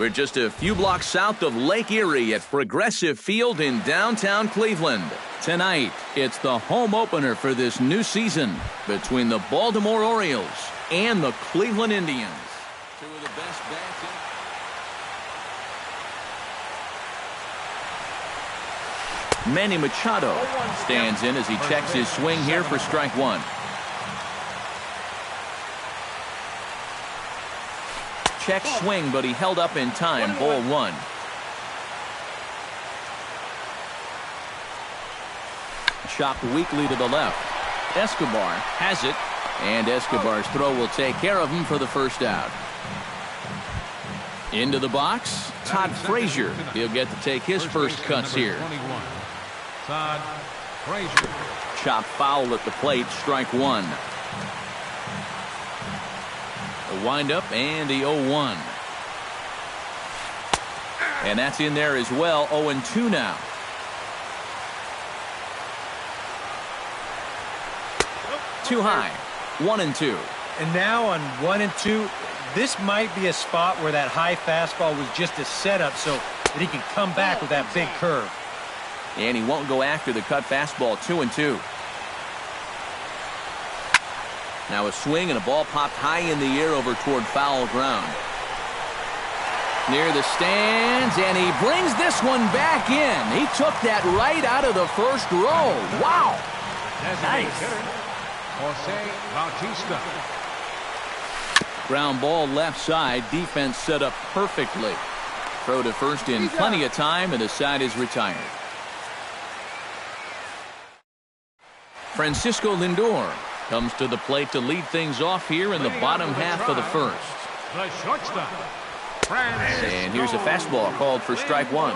We're just a few blocks south of Lake Erie at Progressive Field in downtown Cleveland. Tonight, it's the home opener for this new season between the Baltimore Orioles and the Cleveland Indians. Two of the best bats in. Manny Machado stands in as he checks his swing here for strike one. Check swing, but he held up in time. Ball one. Chopped weakly to the left. Escobar has it, and Escobar's throw will take care of him for the first out. Into the box, Todd Frazier. He'll get to take his first cuts here. Todd Frazier. Chop foul at the plate, strike one. A windup and the 0-1. And that's in there as well. 0-2 now. Too high. 1-2. And now on 1-2, this might be a spot where that high fastball was just a setup so that he can come back with that big curve. And he won't go after the cut fastball. 2-2. Now a swing and a ball popped high in the air over toward foul ground. Near the stands, and he brings this one back in. He took that right out of the first row. Wow. Nice. Jose Bautista. Ground ball left side. Defense set up perfectly. Throw to first in plenty of time, and the side is retired. Francisco Lindor comes to the plate to lead things off here in the bottom half of the first. The shortstop. And here's a fastball called for strike one.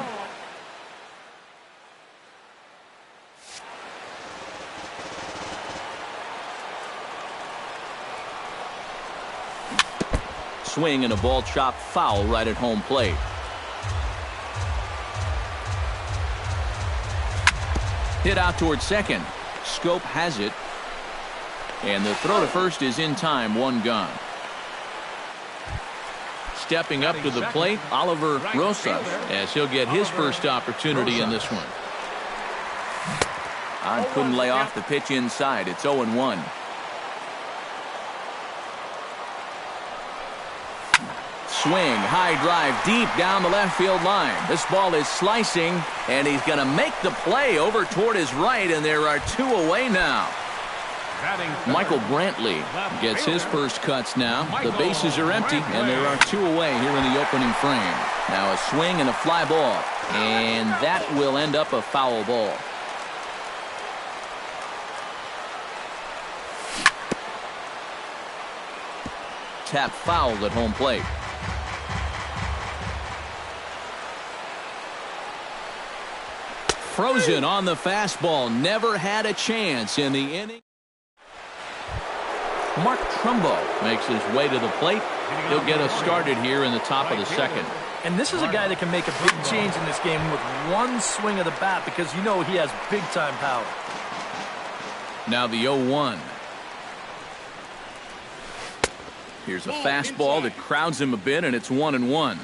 Swing and a ball chopped foul right at home plate. Hit out towards second. Scope has it. And the throw to first is in time. One gone. Stepping up to the plate, Oliver Rosas, as he'll get his first opportunity in this one. Odd couldn't lay off the pitch inside. It's 0-1. Swing, high drive, deep down the left field line. This ball is slicing, and he's going to make the play over toward his right, and there are two away now. Michael Brantley gets his first cuts now. The bases are empty, and there are two away here in the opening frame. Now a swing and a fly ball, and that will end up a foul ball. Tap fouled at home plate. Frozen on the fastball. Never had a chance in the inning. Mark Trumbo makes his way to the plate. He'll get us started here in the top of the second. And this is a guy that can make a big change in this game with one swing of the bat because you know he has big-time power. Now the 0-1. Here's a fastball that crowds him a bit, and it's 1-1.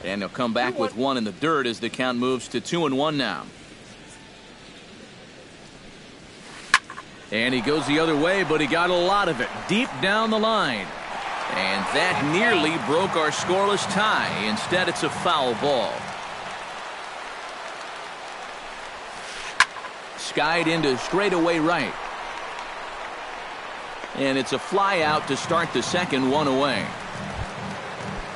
And he'll come back with one in the dirt as the count moves to 2-1 now. And he goes the other way, but he got a lot of it deep down the line. And that nearly broke our scoreless tie. Instead, it's a foul ball. Skied into straightaway right. And it's a fly out to start the second, one away.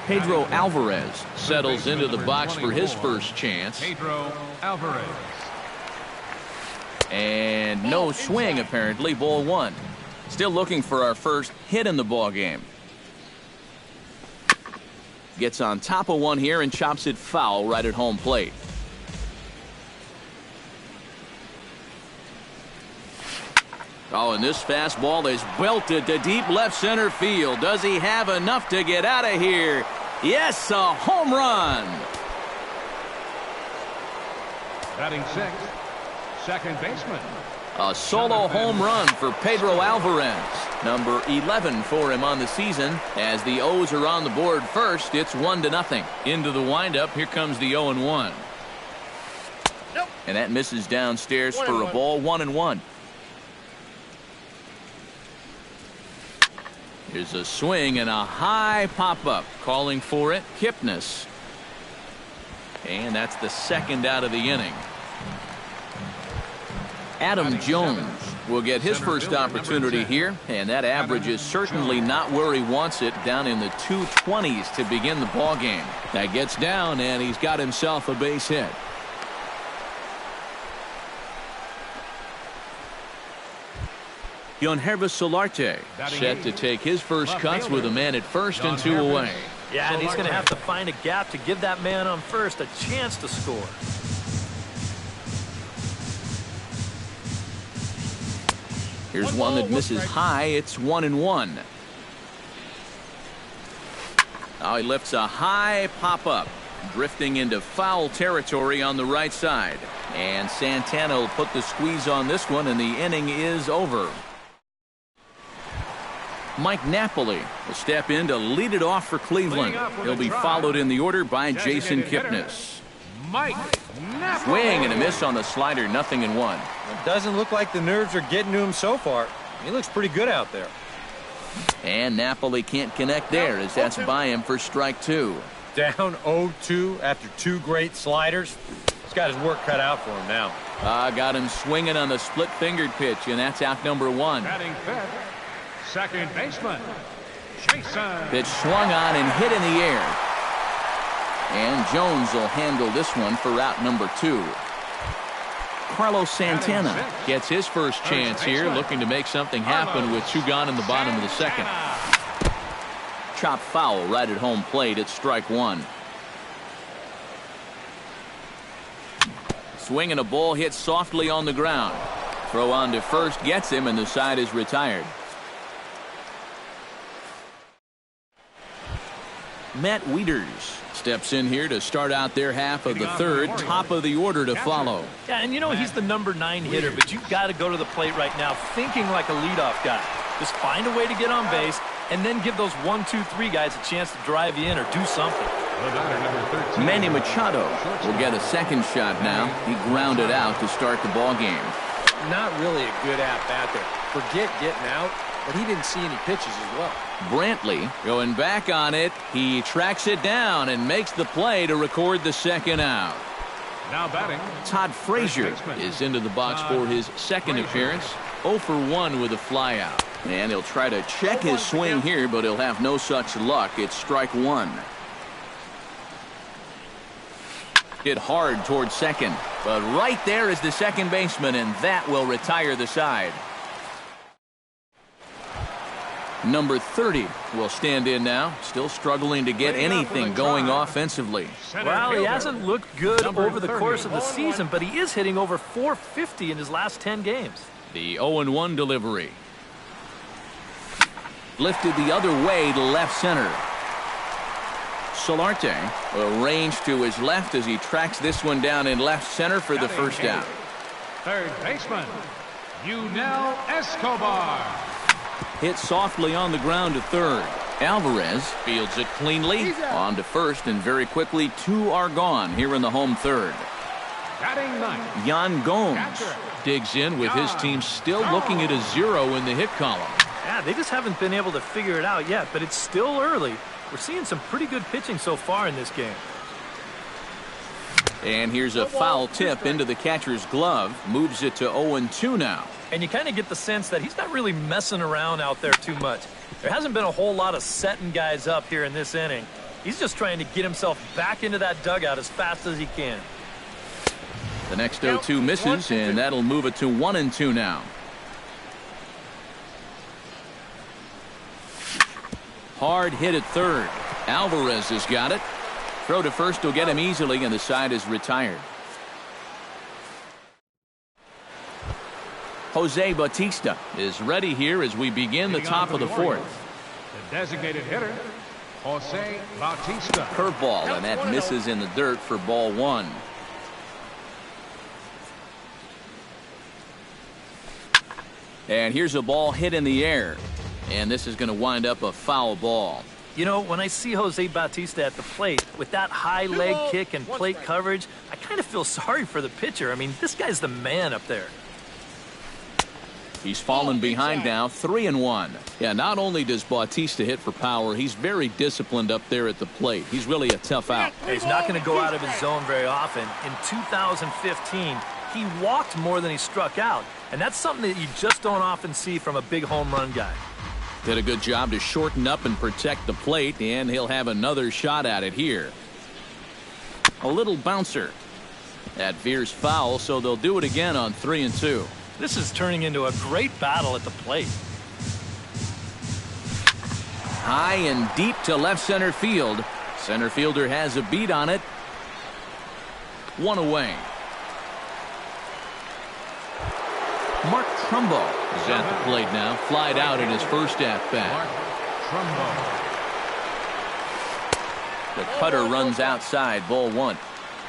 Pedro Alvarez settles into the box for his first chance. Pedro Alvarez. And no swing, apparently. Ball one. Still looking for our first hit in the ball game. Gets on top of one here and chops it foul right at home plate. Oh, and this fastball is belted to deep left center field. Does he have enough to get out of here? Yes, a home run. Batting sixth, second baseman, A solo home run for Pedro Alvarez. Number 11 for him on the season. As the O's are on the board first, it's 1-0. Into the windup, here comes the 0-1. Nope. And that misses downstairs for a ball, 1-1. Here's a swing and a high pop-up. Calling for it, Kipnis. And that's the second out of the inning. Adam Jones will get his first opportunity here, and that average is certainly not where he wants it, down in the 220s to begin the ball game. That gets down, and he's got himself a base hit. Yonhervis Solarte set to take his first cuts with a man at first and 2 away. Yeah, and he's going to have to find a gap to give that man on first a chance to score. Here's one that misses high. It's 1-1. Now he lifts a high pop-up, drifting into foul territory on the right side. And Santana will put the squeeze on this one, and the inning is over. Mike Napoli will step in to lead it off for Cleveland. He'll be followed in the order by Jason Kipnis. Mike Napoli. Swing and a miss on the slider, 0-1. It doesn't look like the nerves are getting to him so far. He looks pretty good out there. And Napoli can't connect there, as that's by him for strike 2. Down 0-2 after 2 great sliders. He's got his work cut out for him now. Got him swinging on the split-fingered pitch, and that's out number 1. Batting fifth, second baseman, Jason. Pitch swung on and hit in the air. And Jones will handle this one for out number 2. Carlos Santana gets his first chance here, looking to make something happen with 2 gone in the bottom of the second. Chop foul right at home plate at strike 1. Swing and a ball hit softly on the ground. Throw on to first gets him, and the side is retired. Matt Wieters steps in here to start out their half of the third. Top of the order to follow. Yeah, and you know he's the number 9 hitter, but you've got to go to the plate right now thinking like a leadoff guy. Just find a way to get on base and then give those 1, 2, 3 guys a chance to drive you in or do something. Manny Machado will get a second shot now. He grounded out to start the ball game. Not really a good at-bat there. Forget getting out, but he didn't see any pitches as well. Brantley going back on it. He tracks it down and makes the play to record the second out. Now batting, Todd Frazier is into the box for his second appearance. 0 for 1 with a flyout. And he'll try to check his swing here, but he'll have no such luck. It's strike 1. Hit hard towards second, but right there is the second baseman, and that will retire the side. Number 30 will stand in now, still struggling to get anything going offensively. Well, he hasn't looked good over the course of the season, but he is hitting over .450 in his last 10 games. The 0-1 delivery. Lifted the other way to left center. Solarte will range to his left as he tracks this one down in left center for the first out. third baseman, Yunel Escobar. Hit softly on the ground to third. Alvarez fields it cleanly. On to first, and very quickly 2 are gone here in the home third. Batting ninth, Yan Gomes digs in with his team still looking at a 0 in the hit column. Yeah, they just haven't been able to figure it out yet, but it's still early. We're seeing some pretty good pitching so far in this game. And here's a foul tip into the catcher's glove. Moves it to 0-2 now. And you kind of get the sense that he's not really messing around out there too much. There hasn't been a whole lot of setting guys up here in this inning. He's just trying to get himself back into that dugout as fast as he can. The next 0-2 misses, and that'll move it to 1-2 now. Hard hit at third. Alvarez has got it. Throw to first will get him easily, and the side is retired. Jose Bautista is ready here as we begin the top of the fourth. the designated hitter, Jose Bautista. Curveball, and that misses in the dirt for ball 1. And here's a ball hit in the air. And this is going to wind up a foul ball. You know, when I see Jose Bautista at the plate with that high leg kick and plate coverage, I kind of feel sorry for the pitcher. I mean, this guy's the man up there. He's fallen behind now, 3-1. Yeah, not only does Bautista hit for power, he's very disciplined up there at the plate. He's really a tough out. He's not going to go out of his zone very often. In 2015, he walked more than he struck out, and that's something that you just don't often see from a big home run guy. Did a good job to shorten up and protect the plate, and he'll have another shot at it here. A little bouncer. That veers foul, so they'll do it again on 3-2. This is turning into a great battle at the plate. High and deep to left center field. Center fielder has a beat on it. One away. Mark Trumbo is at the plate now. Flied out in his first at-bat. The cutter runs outside, ball one.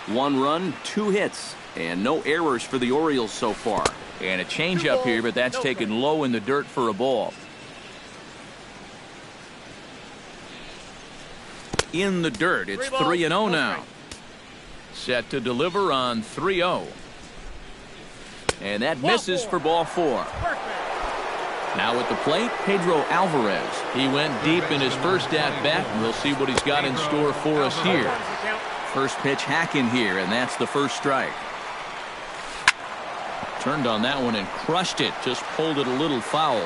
1 run, 2 hits, and no errors for the Orioles so far. And a changeup here, but that's taken low in the dirt for a ball. In the dirt, it's 3-0 now. Set to deliver on 3-0. And that misses for ball 4. Now at the plate, Pedro Alvarez. He went deep in his first at-bat, and we'll see what he's got in store for us here. First pitch hack in here, and that's the first strike. Turned on that one and crushed it. Just pulled it a little foul.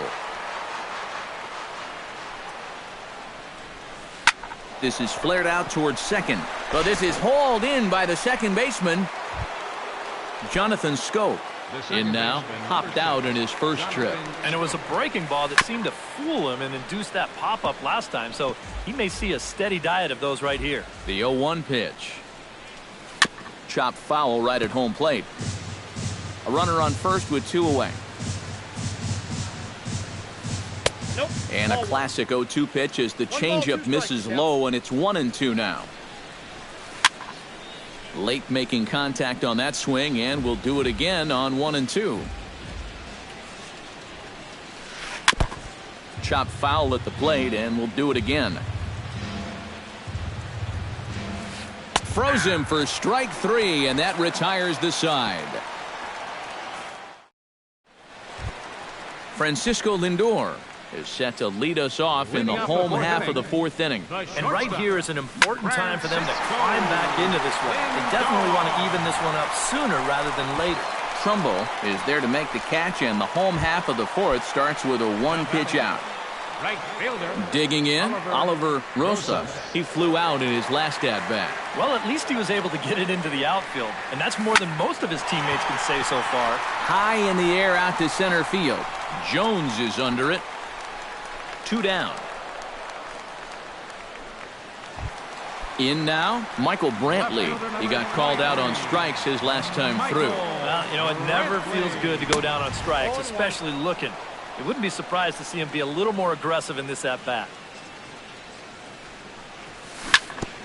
This is flared out towards second. But this is hauled in by the second baseman, Jonathan Scope. In now, hopped out in his first trip. And it was a breaking ball that seemed to fool him and induce that pop-up last time, so he may see a steady diet of those right here. The 0-1 pitch. Chopped foul right at home plate. A runner on first with 2 away. And a classic 0-2 pitch as the changeup misses low, and it's 1-2 now. Late making contact on that swing, and we'll do it again on 1-2. Chopped foul at the plate, and we'll do it again. Froze him for strike 3, and that retires the side. Francisco Lindor is set to lead us off in the home half of the 4th inning. And right here is an important time for them to climb back into this one. They definitely want to even this one up sooner rather than later. Trumbo is there to make the catch, and the home half of the 4th starts with a 1-pitch out. Right fielder. Digging in, Oliver Rosa. He flew out in his last at-bat. Well, at least he was able to get it into the outfield, and that's more than most of his teammates can say so far. High in the air out to center field. Jones is under it. 2 down. In now, Michael Brantley. He got called out on strikes his last time through. Well, you know, it never feels good to go down on strikes, especially looking. It wouldn't be surprised to see him be a little more aggressive in this at-bat.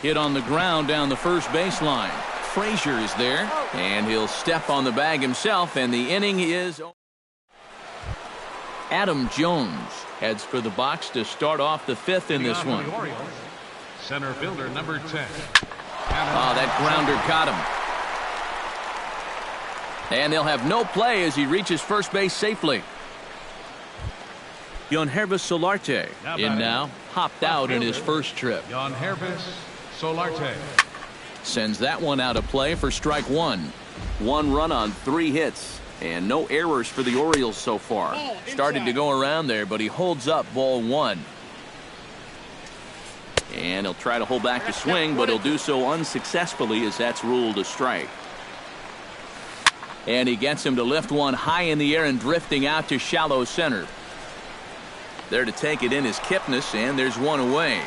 Hit on the ground down the first baseline. Frazier is there, and he'll step on the bag himself, and the inning is... Adam Jones heads for the box to start off the 5th in this one. Center fielder number 10. Oh, that grounder caught him. And they'll have no play as he reaches first base safely. Yangervis Solarte in now, hopped out in his first trip. Yangervis Solarte sends that one out of play for strike 1. 1 run on 3 hits. And no errors for the Orioles so far. Started to go around there, but he holds up ball 1. And he'll try to hold back the swing, but he'll do so unsuccessfully as that's ruled a strike. And he gets him to lift one high in the air and drifting out to shallow center. There to take it in is Kipnis, and there's 1 away.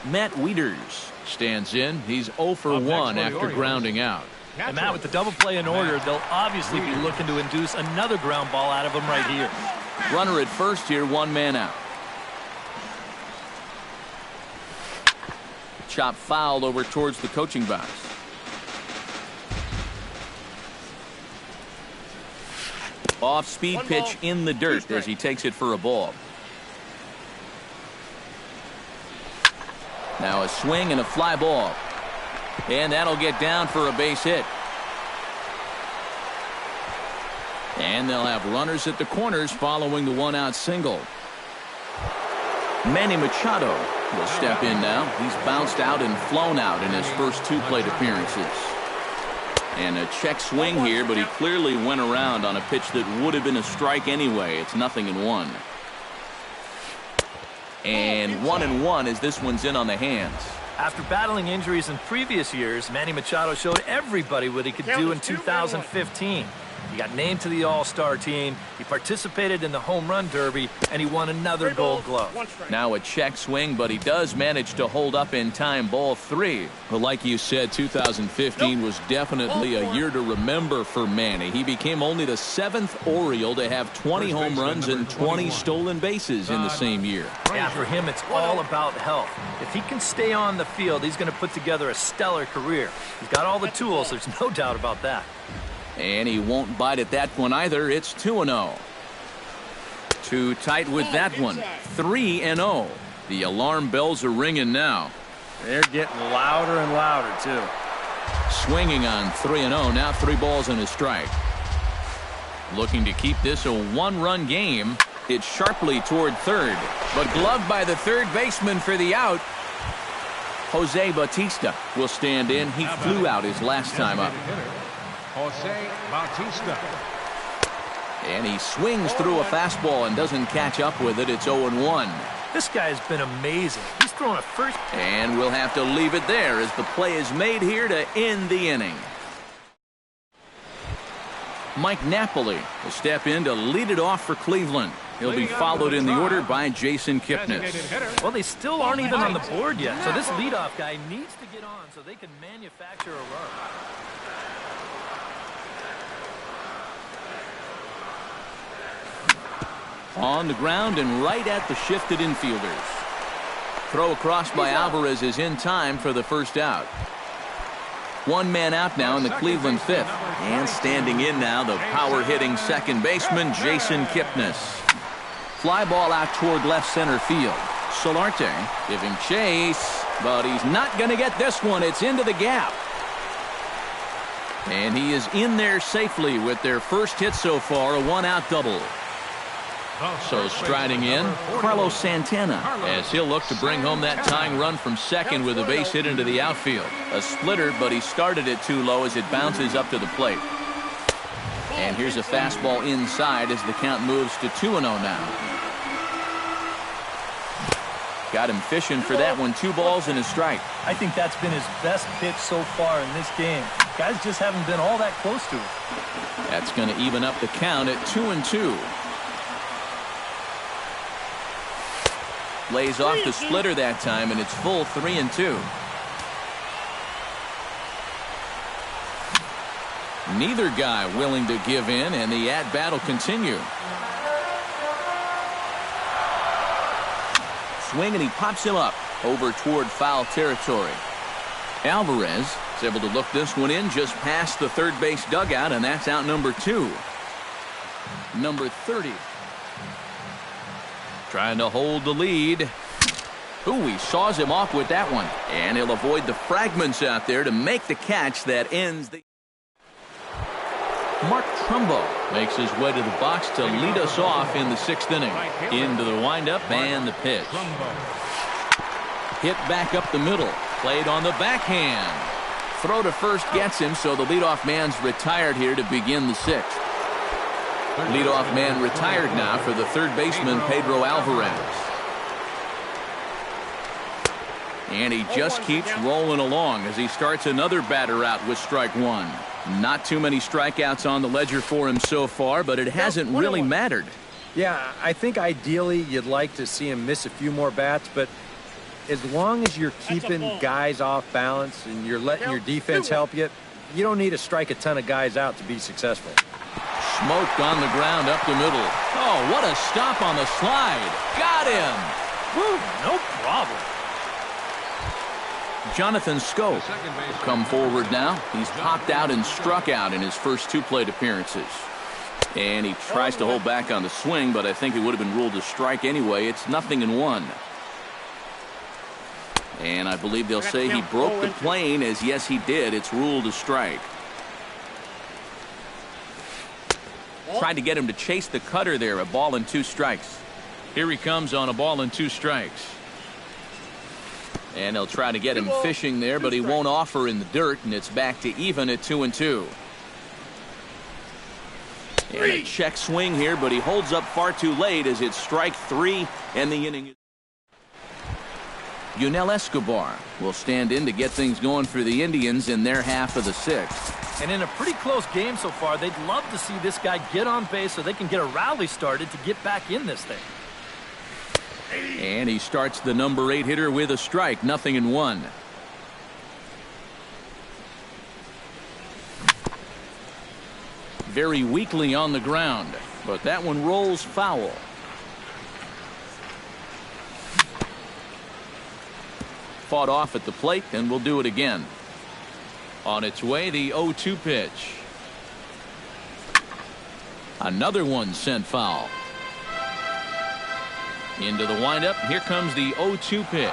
Matt Wieters stands in. He's 0 for 1 after grounding out. And Matt, with the double play in order, they'll obviously be looking to induce another ground ball out of him right here. Runner at first here, 1 man out. Chop fouled over towards the coaching box. Off-speed pitch in the dirt as he takes it for a ball. Now a swing and a fly ball. And that'll get down for a base hit. And they'll have runners at the corners following the one-out single. Manny Machado will step in now. He's bounced out and flown out in his first 2 plate appearances. And a check swing here, but he clearly went around on a pitch that would have been a strike anyway. It's 0-1. And 1-1 as this one's in on the hands. After battling injuries in previous years, Manny Machado showed everybody what he could do in 2015. He got named to the All-Star team, he participated in the Home Run Derby, and he won another Gold Glove. Now a check swing, but he does manage to hold up in time, ball 3. But like you said, 2015 was definitely a year to remember for Manny. He became only the 7th Oriole to have 20 home runs and 20 stolen bases in the same year. Yeah, for him, it's all about health. If he can stay on the field, he's going to put together a stellar career. He's got all the tools, there's no doubt about that. And he won't bite at that one either. It's 2-0. Too tight with that one. 3-0. The alarm bells are ringing now. They're getting louder and louder, too. Swinging on 3-0. Now 3 balls and a strike. Looking to keep this a 1-run game. It's sharply toward third. But gloved by the third baseman for the out. Jose Bautista will stand in. He flew out his last time up. Jose Bautista. And he swings through a fastball and doesn't catch up with it. It's 0-1. This guy's been amazing. He's thrown a first. And we'll have to leave it there as the play is made here to end the inning. Mike Napoli will step in to lead it off for Cleveland. He'll be followed in the order by Jason Kipnis. Well, they still aren't even on the board yet, so this leadoff guy needs to get on so they can manufacture a run. On the ground and right at the shifted infielders. Throw across by Alvarez is in time for the first out. 1 man out now in the Cleveland 5th. And standing in now, the power-hitting second baseman, Jason Kipnis. Fly ball out toward left center field. Solarte giving chase, but he's not going to get this one. It's into the gap. And he is in there safely with their first hit so far, a 1-out double. So striding in, Carlos Santana, as he'll look to bring home that tying run from second with a base hit into the outfield. A splitter, but he started it too low as it bounces up to the plate. And here's a fastball inside as the count moves to 2-0 now. Got him fishing for that one. 2 balls and a strike. I think that's been his best pitch so far in this game. Guys just haven't been all that close to it. That's going to even up the count at 2-2. Lays off the splitter that time, and it's full 3-2. Neither guy willing to give in, and the at-bat will continue. Swing, and he pops him up over toward foul territory. Alvarez is able to look this one in just past the third base dugout, and that's out number 2. Number 30. Trying to hold the lead. Ooh, he saws him off with that one. And he'll avoid the fragments out there to make the catch that ends the... Mark Trumbo makes his way to the box to lead us off in the 6th inning. Into the windup and the pitch. Hit back up the middle. Played on the backhand. Throw to first gets him, so the leadoff man's retired here to begin the 6th. Leadoff man retired now for the third baseman, Pedro Alvarez. And he just keeps rolling along as he starts another batter out with strike 1. Not too many strikeouts on the ledger for him so far, but it hasn't really mattered. Yeah, I think ideally you'd like to see him miss a few more bats, but as long as you're keeping guys off balance and you're letting your defense help you, you don't need to strike a ton of guys out to be successful. Smoked on the ground up the middle. Oh, what a stop on the slide. Got him. Woo, no problem. Jonathan Scope will come forward now. He's popped out and struck out in his first 2 plate appearances. And he tries to hold back on the swing, but I think it would have been ruled a strike anyway. It's 0-1. And I believe they'll say he broke the plane, as yes he did. It's ruled a strike. Tried to get him to chase the cutter there. A ball and 2 strikes. Here he comes on a ball and 2 strikes. And they'll try to get him fishing there, but he won't offer in the dirt, and it's back to even at 2-2. And a check swing here, but he holds up far too late as it's strike 3 and the inning. Yunel Escobar will stand in to get things going for the Indians in their half of the 6th. And in a pretty close game so far, they'd love to see this guy get on base so they can get a rally started to get back in this thing. And he starts the number 8 hitter with a strike. 0-1. Very weakly on the ground, but that one rolls foul. Fought off at the plate, and we'll do it again. On its way, the 0-2 pitch. Another one sent foul. Into the windup. Here comes the 0-2 pitch.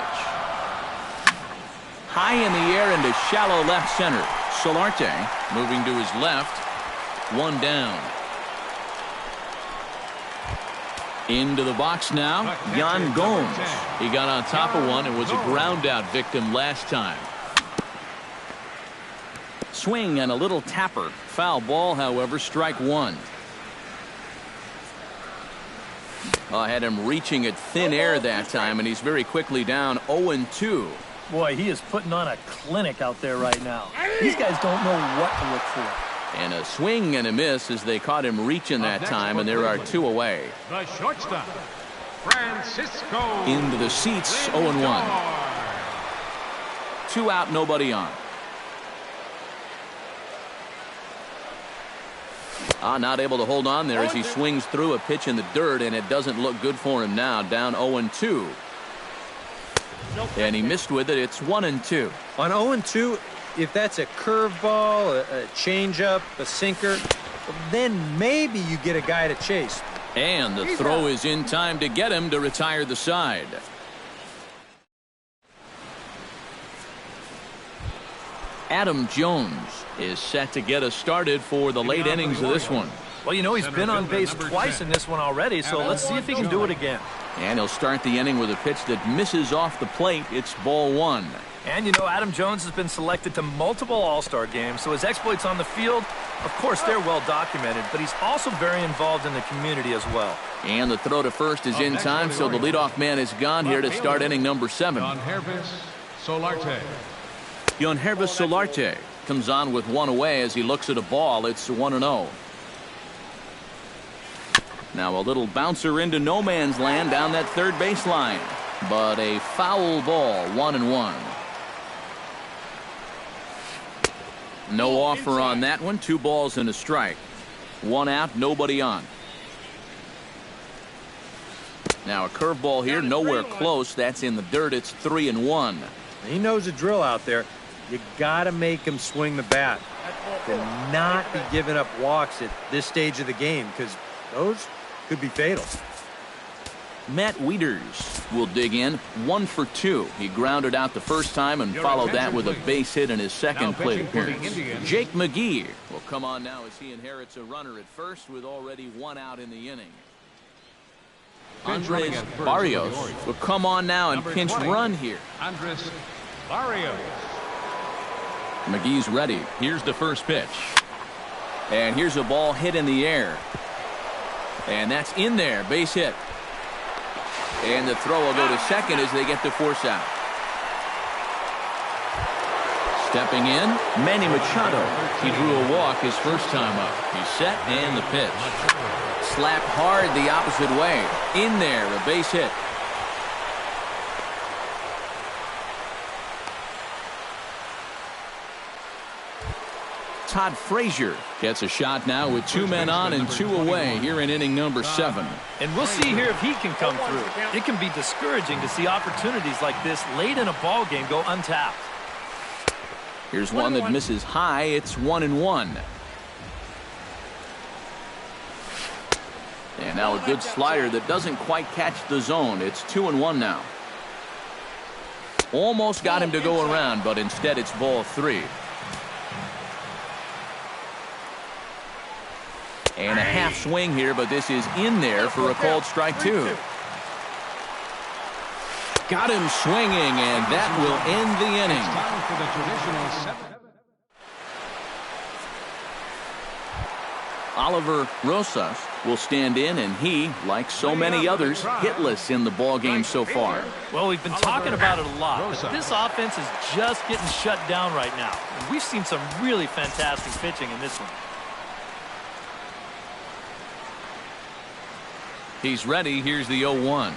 High in the air into shallow left center. Solarte moving to his left. 1 down. Into the box now. Yan Gomes. He got on top of one and was a ground out victim last time. Swing and a little tapper. Foul ball, however, strike 1. I had him reaching at thin air that time, and he's very quickly down 0-2. Boy, he is putting on a clinic out there right now. These guys don't know what to look for. And a swing and a miss as they caught him reaching that time, and there are 2 away. The shortstop, Francisco. Into the seats, 0-1. 2 out, nobody on. Not able to hold on there as he swings through a pitch in the dirt, and it doesn't look good for him now. Down 0-2. And he missed with it. It's 1-2. On 0-2, if that's a curveball, a changeup, a sinker, then maybe you get a guy to chase. And the throw is in time to get him to retire the side. Adam Jones is set to get us started for the late innings of this one. Well, you know, he's been on base twice in this one already, so let's see if he can do it again. And he'll start the inning with a pitch that misses off the plate. It's ball 1. And, you know, Adam Jones has been selected to multiple All-Star games, so his exploits on the field, of course, they're well documented, but he's also very involved in the community as well. And the throw to first is in time, so the leadoff man is gone here to start inning number 7. Yonhervis Solarte. Yonhervis Solarte comes on with 1 away as he looks at a ball. It's 1-0. Now a little bouncer into no man's land down that third baseline, but a foul ball. 1-1. No offer on that one. 2 balls and a strike. 1 out, nobody on. Now a curveball here, nowhere close. That's in the dirt. It's 3-1. He knows the drill out there. You got to make him swing the bat and not be giving up walks at this stage of the game, because those could be fatal. Matt Wieters will dig in. 1 for 2. He grounded out the first time and followed that with a base hit in his second plate appearance. Jake McGee will come on now as he inherits a runner at first with already 1 out in the inning. Andres Barrios will come on now and pinch run here. Andres Barrios. McGee's ready. Here's the first pitch. And here's a ball hit in the air. And that's in there. Base hit. And the throw will go to second as they get the force out. Stepping in, Manny Machado. He drew a walk his first time up. He's set and the pitch. Slapped hard the opposite way. In there, a base hit. Todd Frazier gets a shot now with 2 men on and 2 away here in inning number 7. And we'll see here if he can come through. It can be discouraging to see opportunities like this late in a ball game go untapped. Here's one that misses high. It's 1-1. Now a good slider that doesn't quite catch the zone. It's 2-1 now. Almost got him to go around, but instead it's ball 3. And a half swing here, but this is in there for a called strike 2. Got him swinging, and that will end the inning. Time for the traditional 7. Oliver Rosas will stand in, and he, like so many others, hitless in the ballgame so far. Well, we've been talking about it a lot, but this offense is just getting shut down right now. And we've seen some really fantastic pitching in this one. He's ready. Here's the 0-1.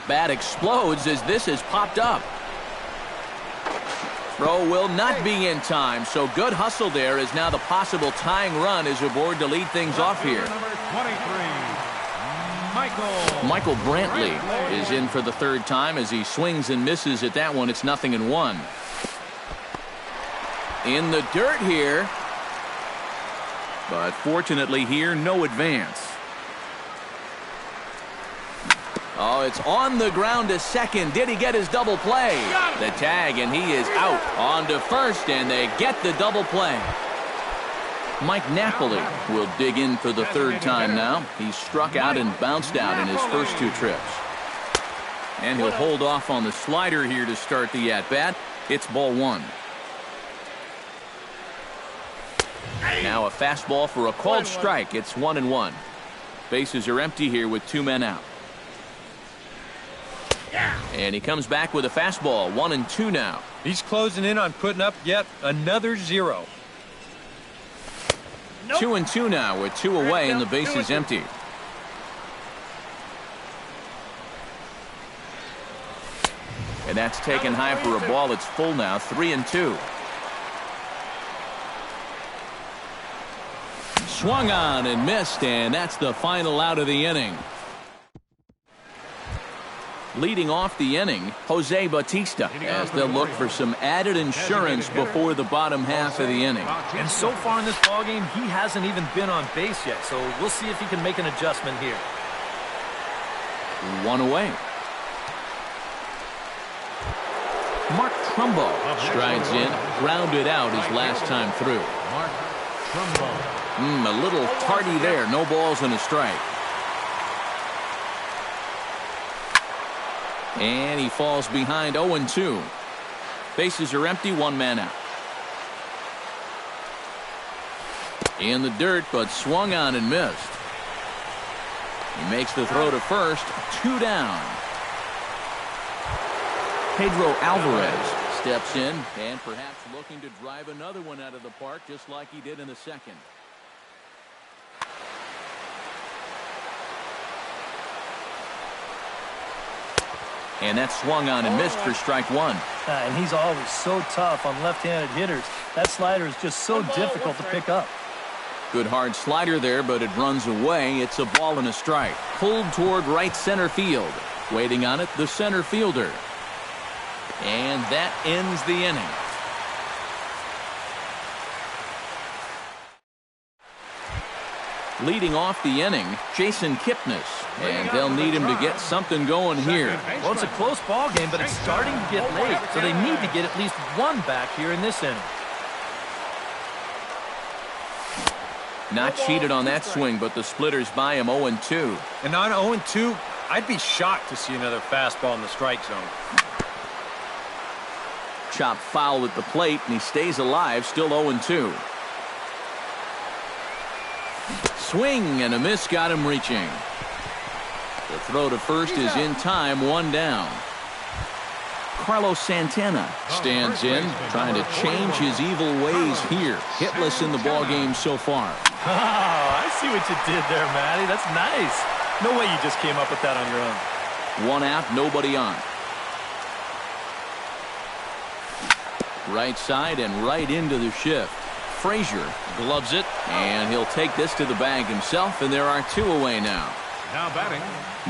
Bat explodes as this has popped up. Throw will not be in time, so good hustle there as now the possible tying run is aboard to lead things off here. Number 23, Michael Brantley is in for the third time as he swings and misses at that one. It's 0-1. In the dirt here, but fortunately here, no advance. Oh, it's on the ground to second. Did he get his double play? The tag, and he is out. On to first, and they get the double play. Mike Napoli will dig in for the third time now. He struck out and bounced out in his first 2 trips. And he'll hold off on the slider here to start the at-bat. It's ball 1. Now a fastball for a called strike. It's 1-1. Bases are empty here with 2 men out. And he comes back with a fastball. 1-2 now. He's closing in on putting up yet another 0. 2-2 now with 2 away and the base is empty. And that's taken high for a ball. It's full now. 3-2. Swung on and missed, and that's the final out of the inning. Leading off the inning, Jose Bautista, as they'll look for some added insurance before the bottom half of the inning. And so far in this ballgame, he hasn't even been on base yet, so we'll see if he can make an adjustment here. 1 away. Mark Trumbo strides in, grounded out his last time through. Mark Trumbo. A little tardy there, no balls and a strike. And he falls behind 0-2. Bases are empty, 1 man out. In the dirt, but swung on and missed. He makes the throw to first, 2 down. Pedro Alvarez steps in and perhaps looking to drive another one out of the park just like he did in the second. And that swung on and missed for strike 1. And he's always so tough on left-handed hitters. That slider is just so difficult to pick up. Good hard slider there, but it runs away. It's a ball and a strike. Pulled toward right center field. Waiting on it, the center fielder. And that ends the inning. Leading off the inning, Jason Kipnis. And they'll need him to get something going here. Well, it's a close ball game, but it's starting to get late, so they need to get at least 1 back here in this inning. Not cheated on that swing, but the splitters by him 0-2. And on 0-2, I'd be shocked to see another fastball in the strike zone. Chopped foul at the plate, and he stays alive, still 0-2. Swing and a miss got him reaching. The throw to first is in time, 1 down. Carlos Santana stands in, trying to change his evil ways here. Hitless in the ballgame so far. Oh, I see what you did there, Matty. That's nice. No way you just came up with that on your own. 1 out, nobody on. Right side and right into the shift. Frazier gloves it, and he'll take this to the bag himself, and there are 2 away now. Now batting.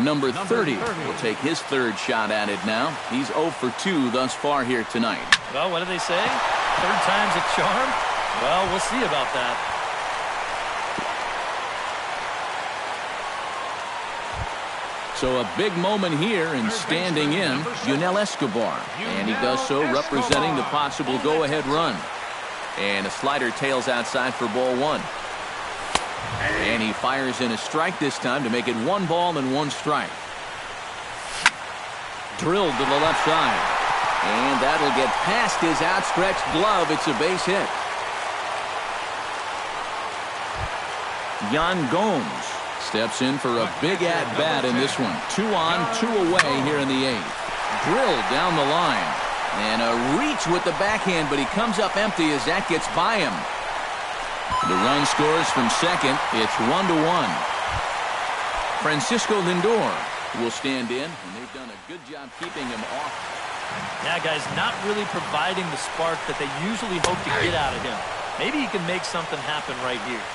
Number 30 will take his 3rd shot at it now. He's 0 for 2 thus far here tonight. Well, what do they say? 3rd time's a charm? Well, we'll see about that. So a big moment here and standing in Yunel Escobar. And he does so representing the possible go-ahead run. And a slider tails outside for ball one. And he fires in a strike this time to make it 1 ball and 1 strike. Drilled to the left side. And that'll get past his outstretched glove. It's a base hit. Yan Gomes steps in for a big at-bat in this one. 2 on, 2 away here in the 8th. Drilled down the line. And a reach with the backhand, but he comes up empty as that gets by him. The run scores from second. It's 1-1. Francisco Lindor will stand in, and they've done a good job keeping him off. Yeah, guys, not really providing the spark that they usually hope to get out of him. Maybe he can make something happen right here.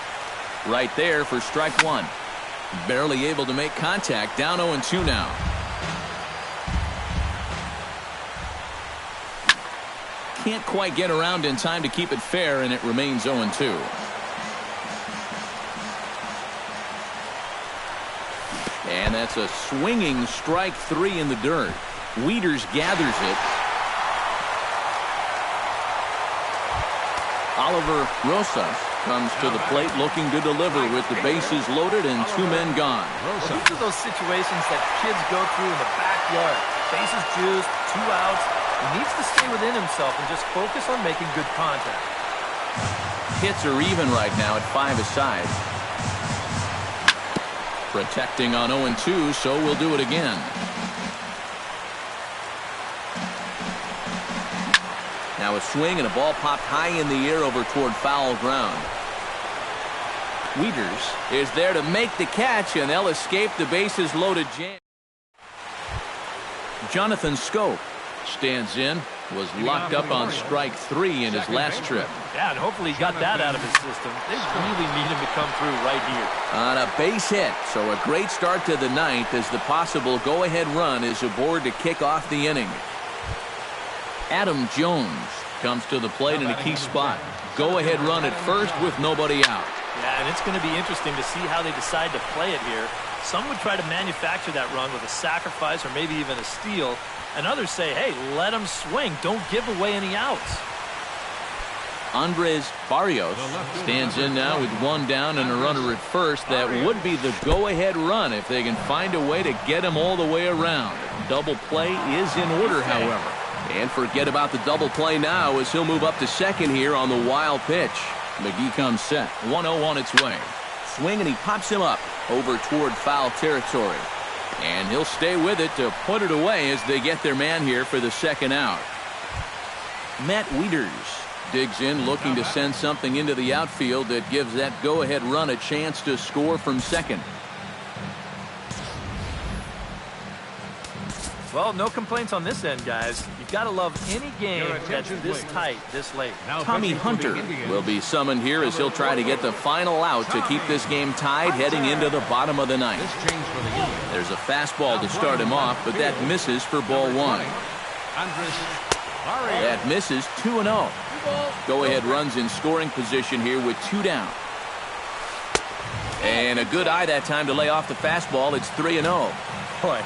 Right there for strike 1. Barely able to make contact. Down 0-2 now. Can't quite get around in time to keep it fair, and it remains 0-2. And that's a swinging strike 3 in the dirt. Wieters gathers it. Oliver Rosas comes to the plate looking to deliver with the bases loaded and 2 men gone. Well, these are those situations that kids go through in the backyard. Bases juiced, 2 outs. He needs to stay within himself and just focus on making good contact. Hits are even right now at 5 aside. Protecting on 0-2, so we'll do it again. Now a swing and a ball popped high in the air over toward foul ground. Wieters is there to make the catch, and they'll escape the bases loaded jam. Jonathan Scope stands in, was locked up on strike 3 in his last trip. Yeah, and hopefully he got that out of his system. They really need him to come through right here. On a base hit, so a great start to the 9th as the possible go-ahead run is aboard to kick off the inning. Adam Jones comes to the plate in a key spot. Go-ahead run at first with nobody out. Yeah, and it's going to be interesting to see how they decide to play it here. Some would try to manufacture that run with a sacrifice or maybe even a steal. And others say, hey, let them swing. Don't give away any outs. Andres Barrios stands in now with 1 down and a runner at first. That would be the go-ahead run if they can find a way to get him all the way around. Double play is in order, however. And forget about the double play now as he'll move up to second here on the wild pitch. McGee comes set. 1-0 on its way. Swing, and he pops him up over toward foul territory. And he'll stay with it to put it away as they get their man here for the second out. Matt Wieters digs in, looking to send something into the outfield that gives that go-ahead run a chance to score from second. Well, no complaints on this end, guys. You've got to love any game that's this tight, this late. Tommy Hunter will be summoned here as he'll try to get the final out to keep this game tied heading into the bottom of the 9th. There's a fastball to start him off, but that misses for ball 1. That misses. 2-0. Go-ahead runs in scoring position here with 2 down. And a good eye that time to lay off the fastball. It's 3-0. Boy,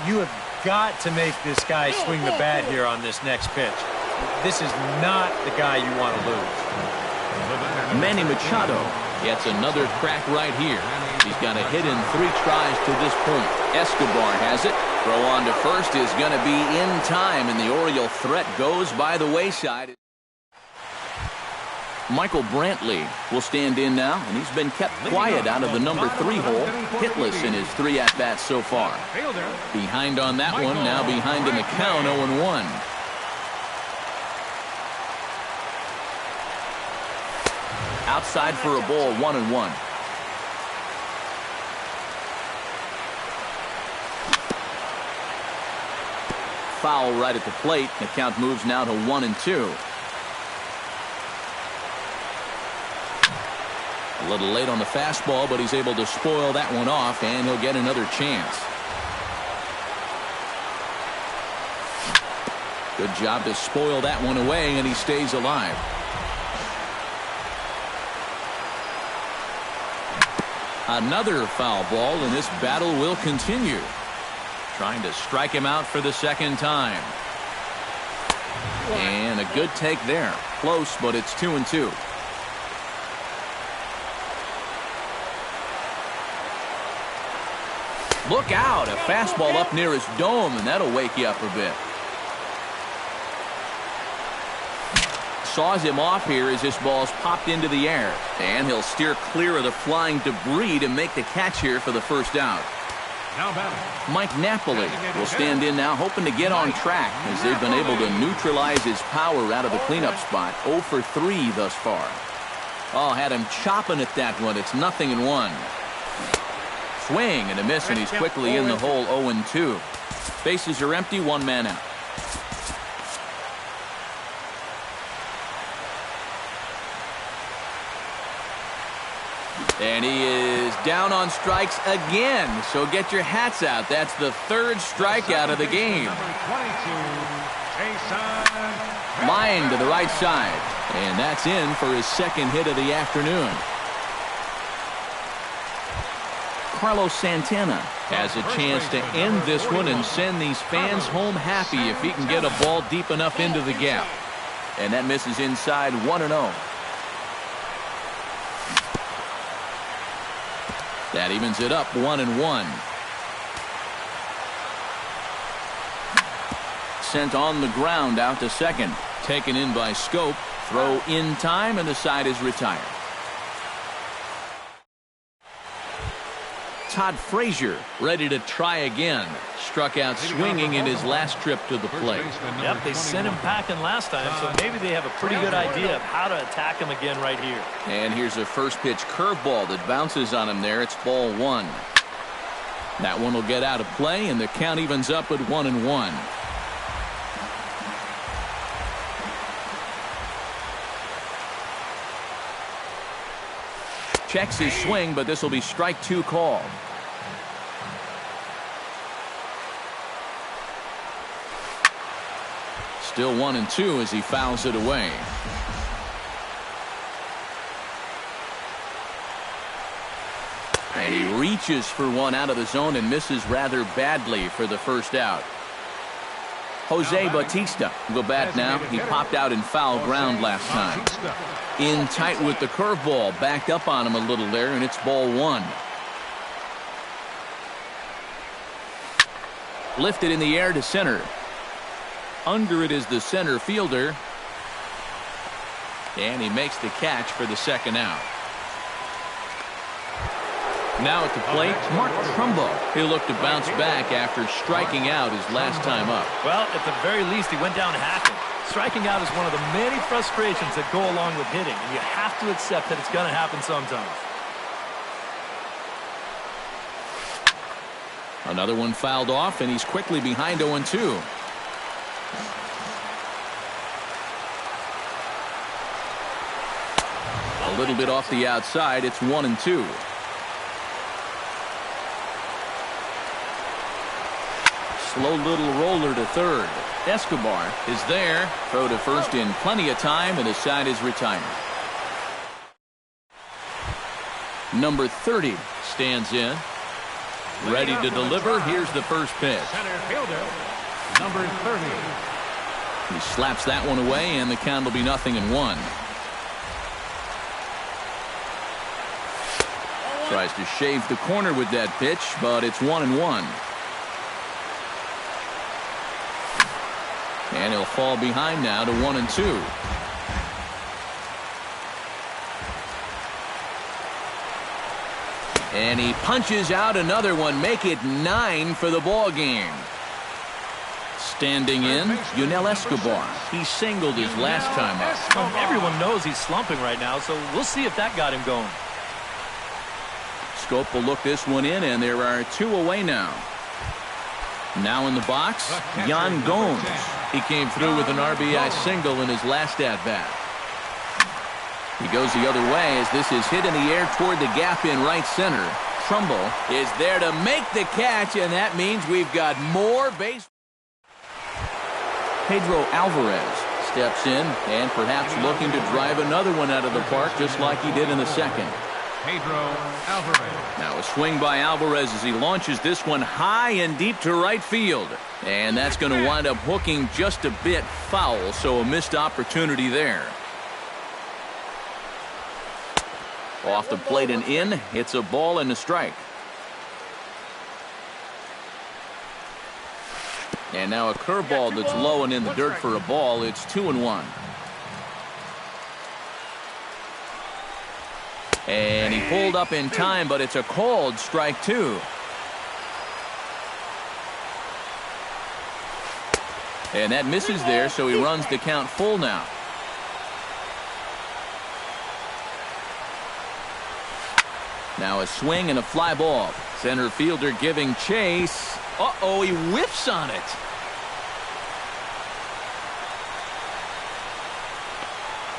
you have got to make this guy swing the bat here on this next pitch. This is not the guy you want to lose. Manny Machado gets another crack right here. He's got a hit in 3 tries to this point. Escobar has it. Throw on to first is going to be in time, and the Oriole threat goes by the wayside. Michael Brantley will stand in now, and he's been kept quiet out of the number 3 hole, hitless in his 3 at-bats so far. Behind on that one, now behind in the count, 0-1. Outside for a ball, 1-1. Foul right at the plate. The count moves now to 1-2. A little late on the fastball, but he's able to spoil that one off, and he'll get another chance. Good job to spoil that one away, and he stays alive. Another foul ball, and this battle will continue. Trying to strike him out for the second time. And a good take there. Close, but it's 2-2. Look out, a fastball up near his dome, and that'll wake you up a bit. Saws him off here as this ball's popped into the air. And he'll steer clear of the flying debris to make the catch here for the first out. Now batting, Mike Napoli will stand in now, hoping to get on track as they've been able to neutralize his power out of the cleanup spot. 0 for 3 thus far. Oh, had him chopping at that one. It's 0-1. Swing and a miss, and he's quickly in the hole. 0-2. Bases are empty, one man out. And he is down on strikes again. So get your hats out. That's the third strikeout of the game. Line to the right side. And that's in for his second hit of the afternoon. Carlos Santana has a chance to end this one and send these fans home happy if he can get a ball deep enough into the gap. And that misses inside. 1-0. That evens it up. 1-1. Sent on the ground out to second. Taken in by Scope. Throw in time, and the side is retired. Todd Frazier ready to try again. Struck out swinging in his last trip to the plate. Yep, they sent him packing last time, so maybe they have a pretty good idea of how to attack him again right here. And here's a first pitch curveball that bounces on him there. It's ball 1. That one will get out of play, and the count evens up at 1-1. Checks his swing, but this will be strike 2 called. Still 1-2 as he fouls it away. And he reaches for one out of the zone and misses rather badly for the first out. Jose Bautista will go back now. He popped out in foul ground last time. In tight with the curveball. Backed up on him a little there, and it's ball 1. Lifted in the air to center. Under it is the center fielder. And he makes the catch for the second out. Now at the plate, Mark Trumbo. He'll look to bounce back after striking out his last time up. Well, at the very least, he went down hacking. Striking out is one of the many frustrations that go along with hitting, and you have to accept that it's going to happen sometimes. Another one fouled off, and he's quickly behind 0-2. A little bit off the outside. It's 1-2. Slow little roller to third. Escobar is there. Throw to first in plenty of time, and the side is retired. Number 30 stands in. Ready to deliver. Here's the first pitch. Center fielder, number 30. He slaps that one away, and the count will be 0-1. Tries to shave the corner with that pitch, but it's 1-1. And he'll fall behind now to 1-2. And he punches out another one. Make it 9 for the ball game. Standing in, Yunel Escobar. He singled his last time up. Everyone knows he's slumping right now, so we'll see if that got him going. Scope will look this one in, and there are 2 away now. Now in the box, Yan Gomes. He came through with an RBI single in his last at-bat. He goes the other way as this is hit in the air toward the gap in right center. Trumbo is there to make the catch, and that means we've got more base. Pedro Alvarez steps in and perhaps looking to drive another one out of the park just like he did in the second. Pedro Alvarez. Now a swing by Alvarez as he launches this one high and deep to right field. And that's going to wind up hooking just a bit foul, so a missed opportunity there. Off the plate and in. It's a ball and a strike. And now a curveball that's low and in the dirt for a ball. It's 2-1. And he pulled up in time, but it's a called strike 2. And that misses there, so he runs the count full now. Now a swing and a fly ball. Center fielder giving chase. Uh-oh, he whiffs on it.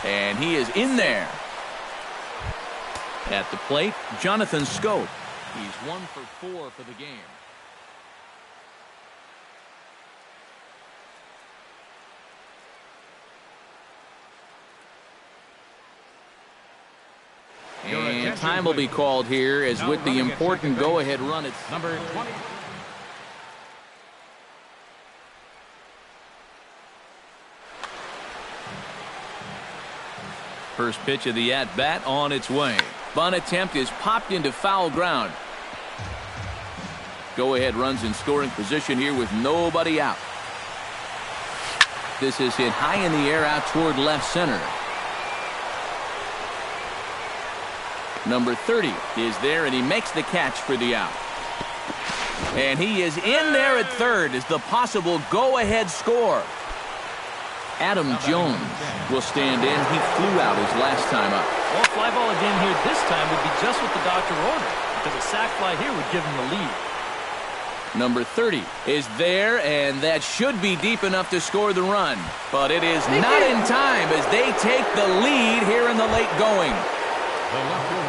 And he is in there. At the plate, Jonathan Scope. He's 1 for 4 for the game. And time will be called here as with the important go-ahead run. It's number 20. First pitch of the at-bat on its way. Bunt attempt is popped into foul ground. Go-ahead runs in scoring position here with nobody out. This is hit high in the air out toward left center. Number 30 is there, and he makes the catch for the out. And he is in there at third as the possible go-ahead score. Adam Jones will stand in. He flew out his last time up. Well, fly ball again here this time would be just what the doctor ordered, because a sac fly here would give him the lead. Number 30 is there, and that should be deep enough to score the run. But it is not in time as they take the lead here in the late going.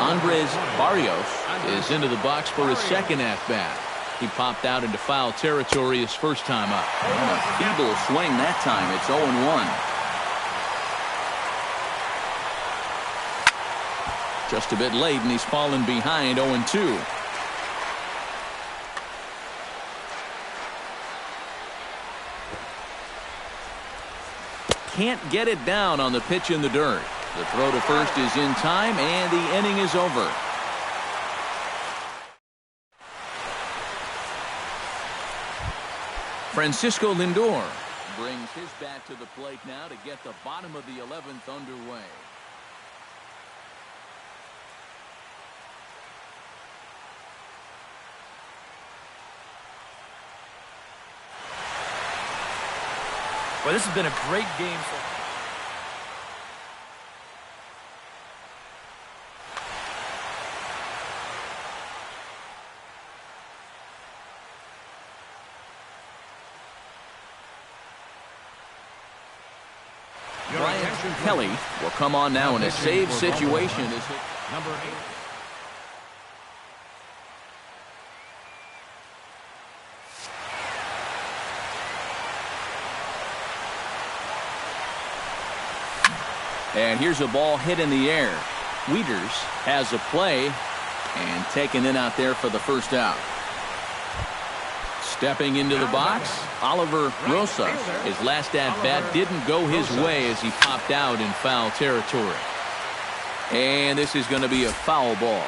Andres Barrios is into the box for his second at-bat. He popped out into foul territory his first time up. And a feeble swing that time. It's 0-1. Just a bit late, and he's fallen behind 0-2. Can't get it down on the pitch in the dirt. The throw to first is in time, and the inning is over. Francisco Lindor brings his bat to the plate now to get the bottom of the 11th underway. Well, this has been a great game so far. Brian Kelly will come on now in a save situation. Number 8. And here's a ball hit in the air. Wieters has a play and taken in out there for the first out. Stepping into the box, Oliver Rosas. His last at-bat didn't go his way as he popped out in foul territory. And this is going to be a foul ball.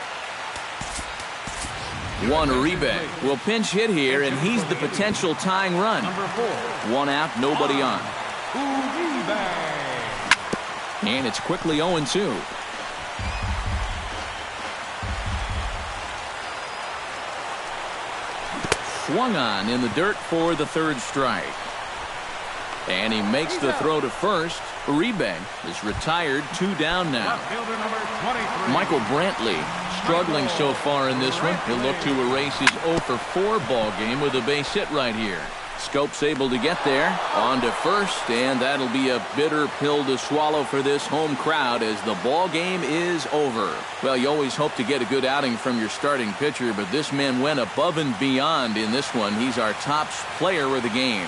Juan Uribe will pinch hit here, and he's the potential tying run. Number 4. 1 out, nobody on. Uribe. And it's quickly 0-2. Swung on in the dirt for the third strike. And he makes the throw to first. Uribe is retired, 2 down now. Fielder number 23. Michael Brantley struggling so far in this one. He'll look to erase his 0-for-4 ball game with a base hit right here. Scope's able to get there on to first, and that'll be a bitter pill to swallow for this home crowd as the ball game is over. Well, you always hope to get a good outing from your starting pitcher, but this man went above and beyond in this one. He's our top player of the game.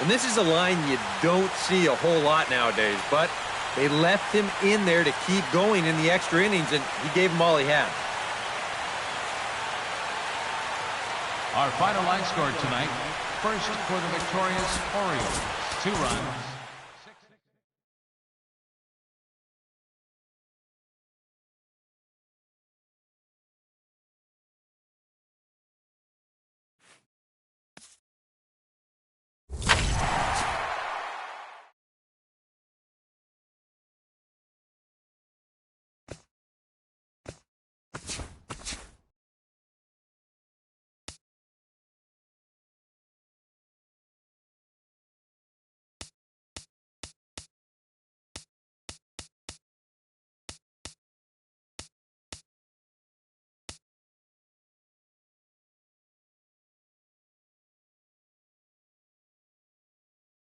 And this is a line you don't see a whole lot nowadays, but They left him in there to keep going in the extra innings, and he gave them all he had. Our final line score tonight. First for the victorious Orioles, 2 runs.